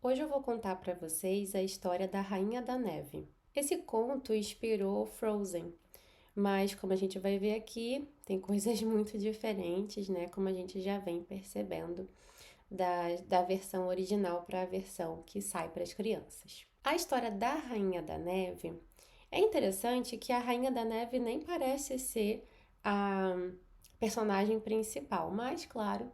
Hoje eu vou contar para vocês a história da Rainha da Neve. Esse conto inspirou Frozen, mas como a gente vai ver aqui, tem coisas muito diferentes, né? Como a gente já vem percebendo da versão original para a versão que sai para as crianças. A história da Rainha da Neve é interessante que a Rainha da Neve nem parece ser a personagem principal, mas claro,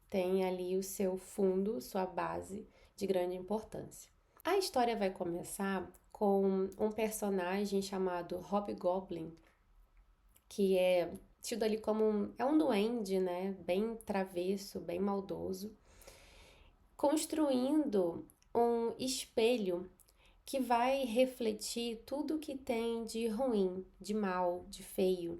tem ali o seu fundo, sua base de grande importância. A história vai começar com um personagem chamado Hobgoblin, que é tido ali como um duende, né, bem travesso, bem maldoso, construindo um espelho que vai refletir tudo que tem de ruim, de mal, de feio,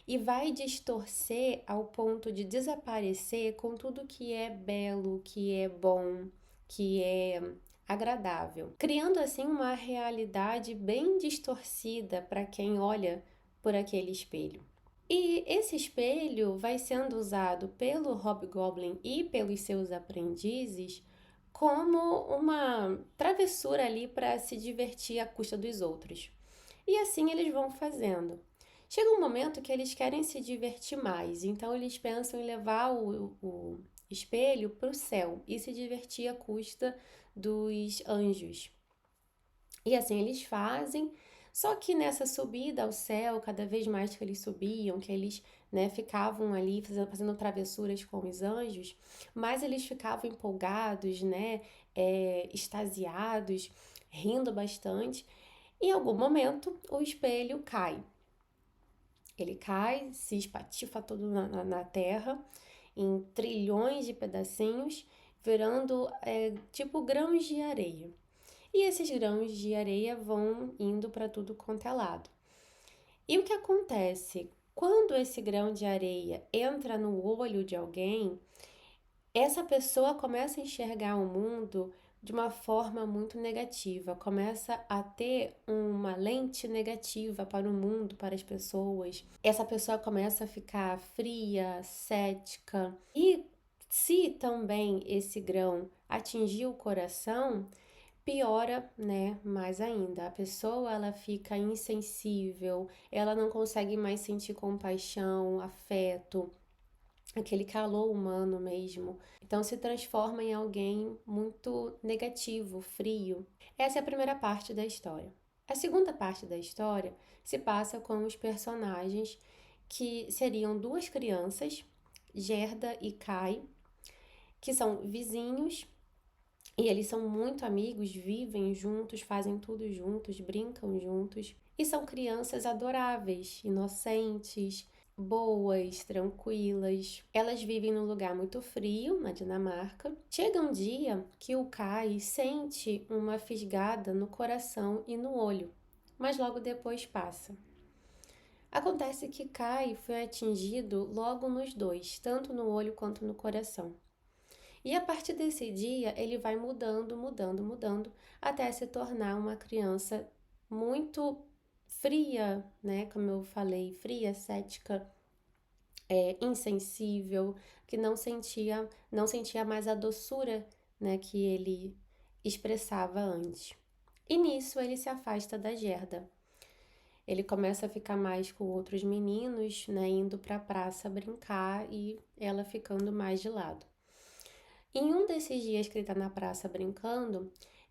e vai distorcer ao ponto de desaparecer com tudo que é belo, que é bom, que é agradável, criando assim uma realidade bem distorcida para quem olha por aquele espelho. E esse espelho vai sendo usado pelo Hobgoblin e pelos seus aprendizes como uma travessura ali para se divertir à custa dos outros. E assim eles vão fazendo. Chega um momento que eles querem se divertir mais, então eles pensam em levar o espelho para o céu e se divertir à custa dos anjos. E assim eles fazem, só que nessa subida ao céu, cada vez mais que eles subiam, que eles, né, ficavam ali fazendo travessuras com os anjos, mais eles ficavam empolgados, né, extasiados, rindo bastante. Em algum momento, o espelho cai. Ele cai, se espatifa todo na terra, em trilhões de pedacinhos, virando tipo grãos de areia. E esses grãos de areia vão indo para tudo quanto é lado. E o que acontece? Quando esse grão de areia entra no olho de alguém, essa pessoa começa a enxergar o mundo de uma forma muito negativa, começa a ter uma lente negativa para o mundo, para as pessoas. Essa pessoa começa a ficar fria, cética. E se também esse grão atingir o coração, piora, né, mais ainda. A pessoa, ela fica insensível, ela não consegue mais sentir compaixão, afeto, aquele calor humano mesmo. Então se transforma em alguém muito negativo, frio. Essa é a primeira parte da história. A segunda parte da história se passa com os personagens que seriam duas crianças, Gerda e Kai, que são vizinhos. E eles são muito amigos, vivem juntos, fazem tudo juntos, brincam juntos. E são crianças adoráveis, inocentes, boas, tranquilas. Elas vivem num lugar muito frio, na Dinamarca. Chega um dia que o Kai sente uma fisgada no coração e no olho, mas logo depois passa. Acontece que Kai foi atingido logo nos dois, tanto no olho quanto no coração. E a partir desse dia, ele vai mudando, até se tornar uma criança muito fria, né? Como eu falei, fria, cética, insensível, que não sentia mais a doçura, né, que ele expressava antes. E nisso ele se afasta da Gerda. Ele começa a ficar mais com outros meninos, né, indo para a praça brincar e ela ficando mais de lado. Em um desses dias que ele está na praça brincando,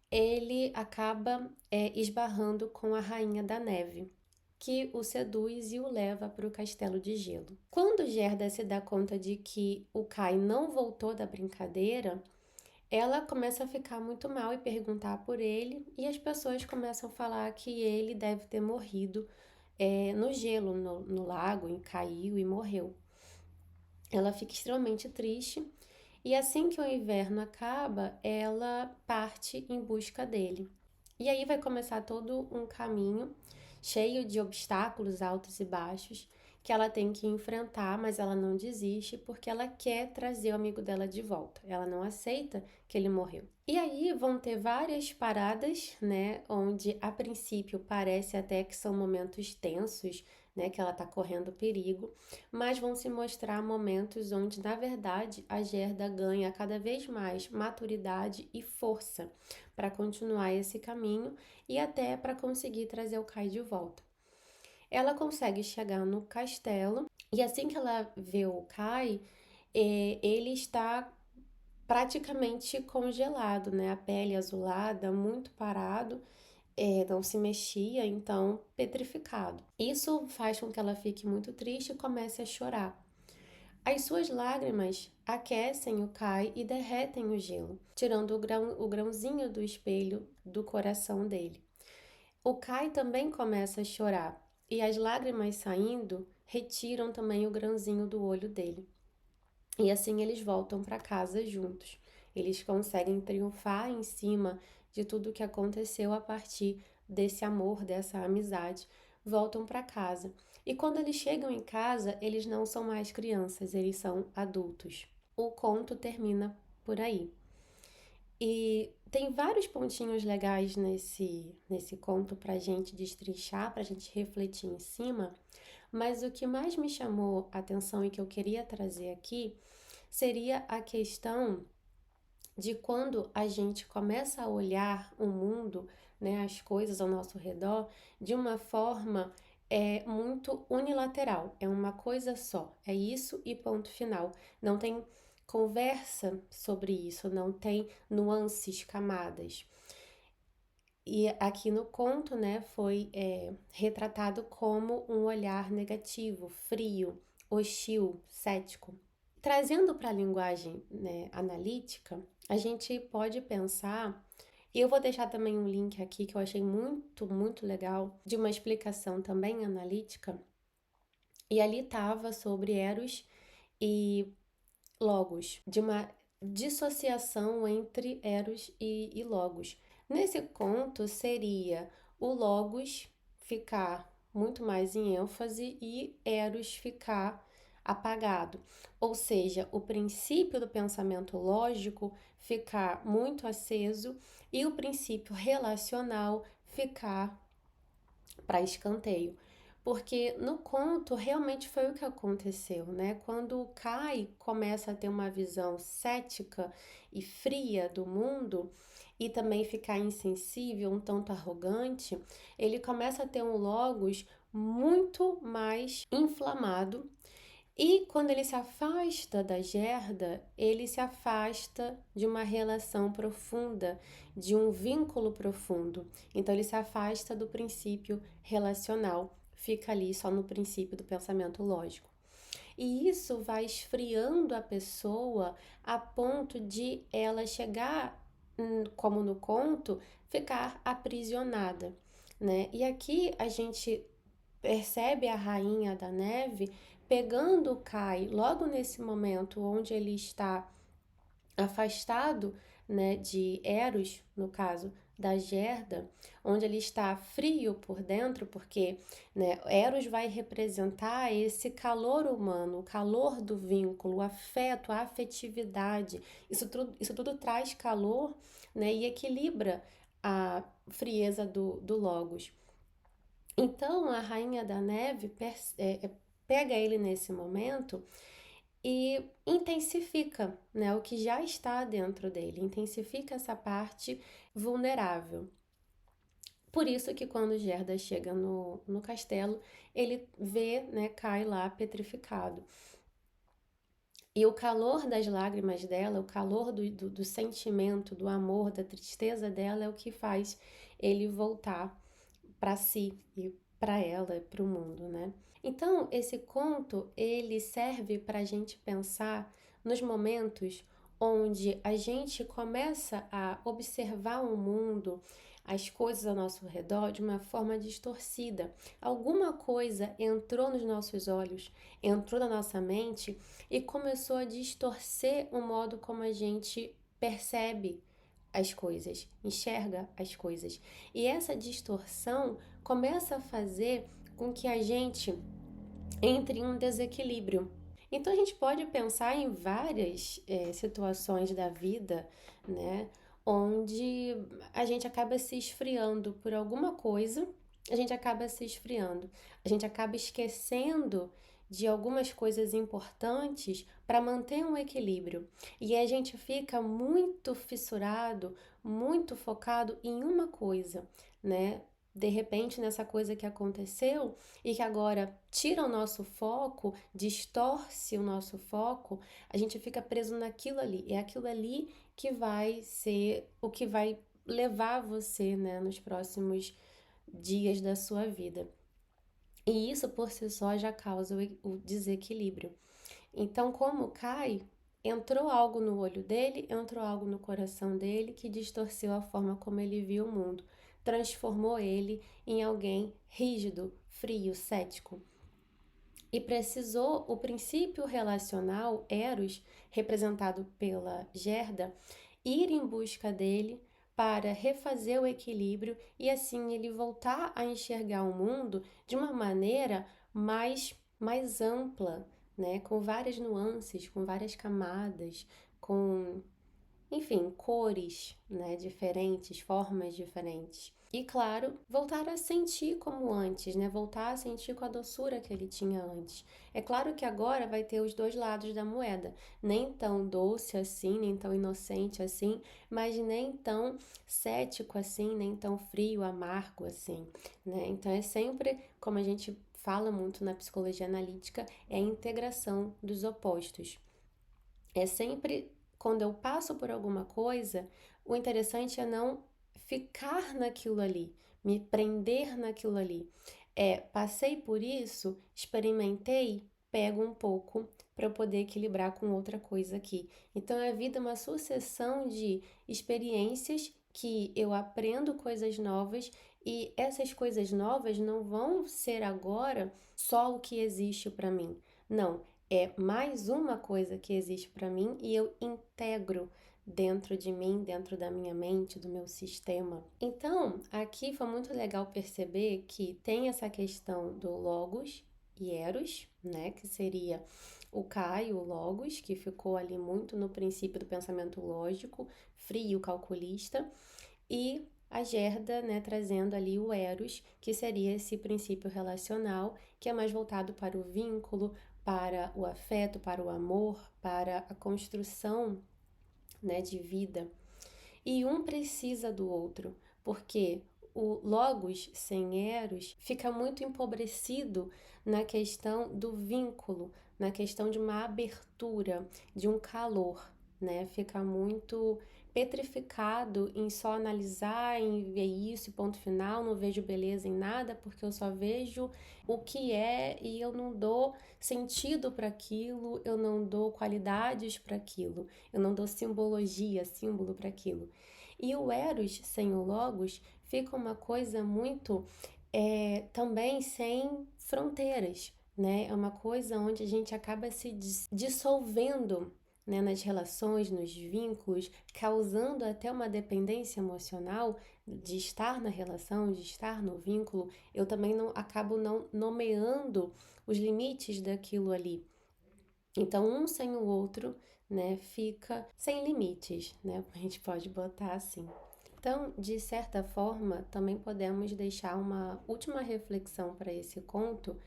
ele acaba esbarrando com a Rainha da Neve, que o seduz e o leva para o castelo de gelo. Quando Gerda se dá conta de que o Kai não voltou da brincadeira, ela começa a ficar muito mal e perguntar por ele, e as pessoas começam a falar que ele deve ter morrido no gelo, no lago, e caiu e morreu. Ela fica extremamente triste. E assim que o inverno acaba, ela parte em busca dele. E aí vai começar todo um caminho cheio de obstáculos altos e baixos que ela tem que enfrentar, mas ela não desiste porque ela quer trazer o amigo dela de volta. Ela não aceita que ele morreu. E aí vão ter várias paradas, né, onde a princípio parece até que são momentos tensos, né, que ela está correndo perigo, mas vão se mostrar momentos onde, na verdade, a Gerda ganha cada vez mais maturidade e força para continuar esse caminho e até para conseguir trazer o Kai de volta. Ela consegue chegar no castelo e assim que ela vê o Kai, ele está praticamente congelado, né? A pele azulada, muito parado, não se mexia, então petrificado. Isso faz com que ela fique muito triste e comece a chorar. As suas lágrimas aquecem o Kai e derretem o gelo, tirando o grãozinho do espelho do coração dele. O Kai também começa a chorar e as lágrimas saindo retiram também o grãozinho do olho dele. E assim eles voltam para casa juntos. Eles conseguem triunfar em cima de tudo o que aconteceu a partir desse amor, dessa amizade. Voltam para casa. E quando eles chegam em casa, eles não são mais crianças, eles são adultos. O conto termina por aí. E tem vários pontinhos legais nesse conto para a gente destrinchar, para a gente refletir em cima, mas o que mais me chamou a atenção e que eu queria trazer aqui seria a questão de quando a gente começa a olhar o mundo, né, as coisas ao nosso redor, de uma forma muito unilateral. É uma coisa só, é isso e ponto final. Não tem conversa sobre isso, não tem nuances, camadas. E aqui no conto, né, foi retratado como um olhar negativo, frio, hostil, cético. Trazendo para a linguagem, né, analítica, a gente pode pensar, e eu vou deixar também um link aqui que eu achei muito, muito legal, de uma explicação também analítica, e ali estava sobre Eros e Logos, de uma dissociação entre Eros e Logos. Nesse conto seria o Logos ficar muito mais em ênfase e Eros ficar apagado. Ou seja, o princípio do pensamento lógico ficar muito aceso e o princípio relacional ficar para escanteio. Porque no conto realmente foi o que aconteceu, né? Quando o Kai começa a ter uma visão cética e fria do mundo e também ficar insensível, um tanto arrogante, ele começa a ter um logos muito mais inflamado e quando ele se afasta da Gerda, ele se afasta de uma relação profunda, de um vínculo profundo. Então ele se afasta do princípio relacional, fica ali só no princípio do pensamento lógico. E isso vai esfriando a pessoa a ponto de ela chegar, como no conto, ficar aprisionada, né? E aqui a gente percebe a rainha da neve pegando o Kai logo nesse momento onde ele está afastado, né, de Eros, no caso da Gerda, onde ele está frio por dentro, porque, né, Eros vai representar esse calor humano, o calor do vínculo, o afeto, a afetividade. Isso tudo traz calor, né, e equilibra a frieza do Logos. Então a Rainha da Neve pega ele nesse momento e intensifica, né, o que já está dentro dele, intensifica essa parte vulnerável. Por isso que quando Gerda chega no castelo, ele vê, né, Kai lá petrificado. E o calor das lágrimas dela, o calor do sentimento, do amor, da tristeza dela é o que faz ele voltar para si e para ela, para o mundo, né? Então, esse conto, ele serve para a gente pensar nos momentos onde a gente começa a observar o mundo, as coisas ao nosso redor de uma forma distorcida. Alguma coisa entrou nos nossos olhos, entrou na nossa mente e começou a distorcer o modo como a gente percebe as coisas, enxerga as coisas. E essa distorção começa a fazer com que a gente entre em um desequilíbrio. Então a gente pode pensar em várias situações da vida, né, onde a gente acaba se esfriando por alguma coisa a gente acaba se esfriando, a gente acaba esquecendo de algumas coisas importantes para manter um equilíbrio. E a gente fica muito fissurado, muito focado em uma coisa, né? De repente, nessa coisa que aconteceu e que agora tira o nosso foco, distorce o nosso foco, a gente fica preso naquilo ali. É aquilo ali que vai ser o que vai levar você, né, nos próximos dias da sua vida. E isso por si só já causa o desequilíbrio. Então, como cai, entrou algo no olho dele, entrou algo no coração dele que distorceu a forma como ele viu o mundo, transformou ele em alguém rígido, frio, cético. E precisou o princípio relacional, Eros, representado pela Gerda, ir em busca dele para refazer o equilíbrio e assim ele voltar a enxergar o mundo de uma maneira mais ampla, né? Com várias nuances, com várias camadas, com, enfim, cores, né, diferentes, formas diferentes. E claro, voltar a sentir como antes, né? Voltar a sentir com a doçura que ele tinha antes. É claro que agora vai ter os dois lados da moeda. Nem tão doce assim, nem tão inocente assim, mas nem tão cético assim, nem tão frio, amargo assim, né? Então é sempre, como a gente fala muito na psicologia analítica, é a integração dos opostos. É sempre quando eu passo por alguma coisa, o interessante é não ficar naquilo ali, me prender naquilo ali. Passei por isso, experimentei, pego um pouco para eu poder equilibrar com outra coisa aqui. Então a vida é uma sucessão de experiências que eu aprendo coisas novas e essas coisas novas não vão ser agora só o que existe para mim. Não, é mais uma coisa que existe para mim e eu integro dentro de mim, dentro da minha mente, do meu sistema. Então, aqui foi muito legal perceber que tem essa questão do logos e eros, né, que seria o Caio, o logos, que ficou ali muito no princípio do pensamento lógico, frio, calculista, e a Gerda, né, trazendo ali o Eros, que seria esse princípio relacional, que é mais voltado para o vínculo, para o afeto, para o amor, para a construção, né, de vida. E um precisa do outro, porque o logos sem eros fica muito empobrecido na questão do vínculo, na questão de uma abertura, de um calor, né? Fica muito petrificado em só analisar, em ver isso e ponto final, não vejo beleza em nada, porque eu só vejo o que é e eu não dou sentido para aquilo, eu não dou qualidades para aquilo, eu não dou simbologia, símbolo para aquilo. E o Eros sem o Logos fica uma coisa muito também sem fronteiras, né? É uma coisa onde a gente acaba se dissolvendo, né, nas relações, nos vínculos, causando até uma dependência emocional de estar na relação, de estar no vínculo. Eu também não acabo não nomeando os limites daquilo ali. Então, um sem o outro, né, fica sem limites, né? A gente pode botar assim. Então, de certa forma, também podemos deixar uma última reflexão para esse conto,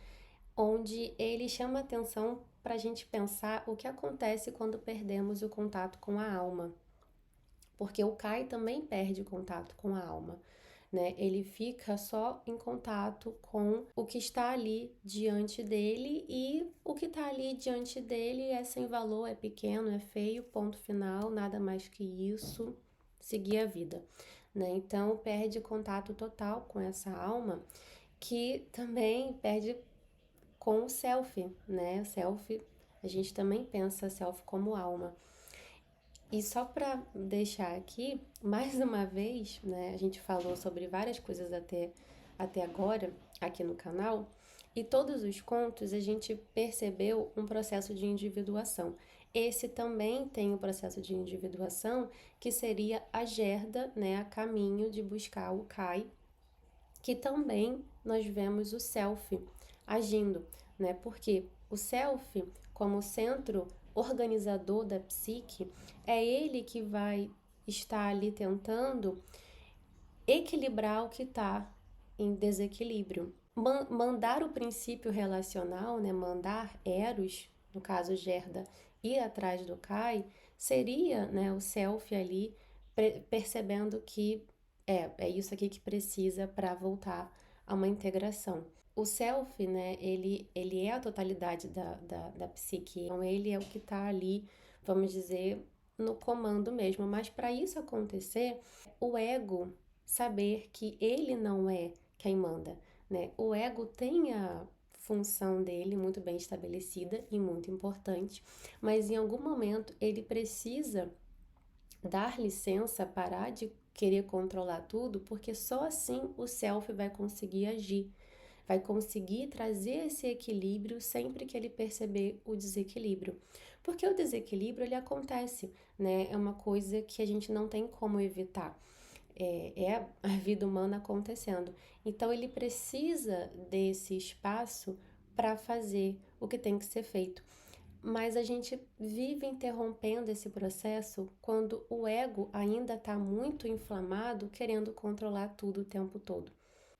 onde ele chama atenção para a gente pensar o que acontece quando perdemos o contato com a alma. Porque o Kai também perde o contato com a alma, né? Ele fica só em contato com o que está ali diante dele e o que está ali diante dele é sem valor, é pequeno, é feio, ponto final, nada mais que isso, seguir a vida, né? Então perde contato total com essa alma que também perde com o self, né? O self, a gente também pensa self como alma. E só para deixar aqui, mais uma vez, né, a gente falou sobre várias coisas até agora aqui no canal, e todos os contos a gente percebeu um processo de individuação. Esse também tem o processo de individuação, que seria a Gerda, né, a caminho de buscar o Kai, que também nós vemos o self agindo, né? Porque o self, como centro organizador da psique, é ele que vai estar ali tentando equilibrar o que está em desequilíbrio. Mandar o princípio relacional, né, mandar Eros, no caso Gerda, ir atrás do Kai, seria, né, o self ali percebendo que é isso aqui que precisa para voltar a uma integração. O self, né, ele é a totalidade da psique, então ele é o que está ali, vamos dizer, no comando mesmo. Mas para isso acontecer, o ego saber que ele não é quem manda, né? O ego tem a função dele muito bem estabelecida e muito importante, mas em algum momento ele precisa dar licença, parar de querer controlar tudo, porque só assim o self vai conseguir agir, vai conseguir trazer esse equilíbrio sempre que ele perceber o desequilíbrio. Porque o desequilíbrio ele acontece, né? É uma coisa que a gente não tem como evitar. É a vida humana acontecendo. Então ele precisa desse espaço para fazer o que tem que ser feito. Mas a gente vive interrompendo esse processo quando o ego ainda está muito inflamado, querendo controlar tudo o tempo todo.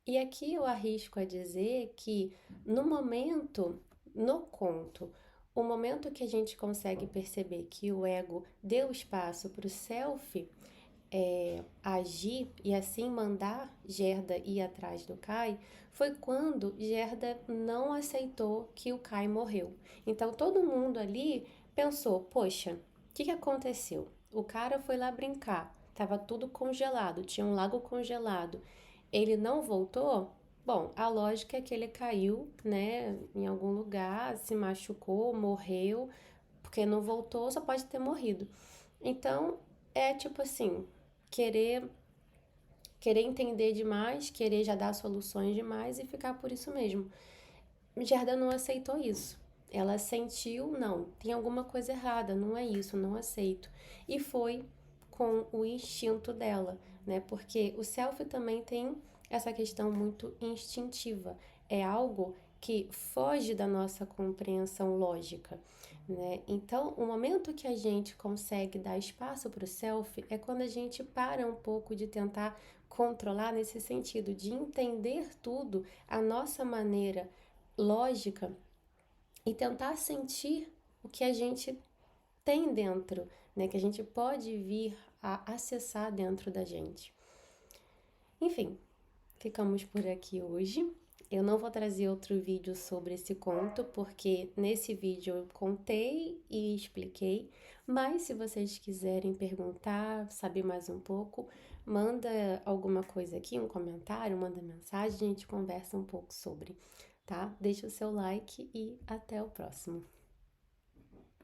E aqui eu arrisco a dizer que no momento, no conto, o momento que a gente consegue perceber que o ego deu espaço para o self agir e assim mandar Gerda ir atrás do Kai foi quando Gerda não aceitou que o Kai morreu. Então todo mundo ali pensou: poxa, o que aconteceu? O cara foi lá brincar, tava tudo congelado, tinha um lago congelado. Ele não voltou? Bom, a lógica é que ele caiu, né, em algum lugar, se machucou, morreu, porque não voltou, só pode ter morrido. Então, é tipo assim, querer querer entender demais, querer já dar soluções demais e ficar por isso mesmo. Gerda não aceitou isso. Ela sentiu, não, tem alguma coisa errada, não é isso, não aceito. E foi com o instinto dela, né? Porque o self também tem essa questão muito instintiva. É algo que foge da nossa compreensão lógica, né? Então, o momento que a gente consegue dar espaço para o self é quando a gente para um pouco de tentar controlar nesse sentido, de entender tudo à nossa maneira lógica e tentar sentir o que a gente tem dentro, né? Que a gente pode vir a acessar dentro da gente. Enfim, ficamos por aqui hoje. Eu não vou trazer outro vídeo sobre esse conto, porque nesse vídeo eu contei e expliquei, mas se vocês quiserem perguntar, saber mais um pouco, manda alguma coisa aqui, um comentário, manda mensagem, a gente conversa um pouco sobre, tá? Deixa o seu like e até o próximo.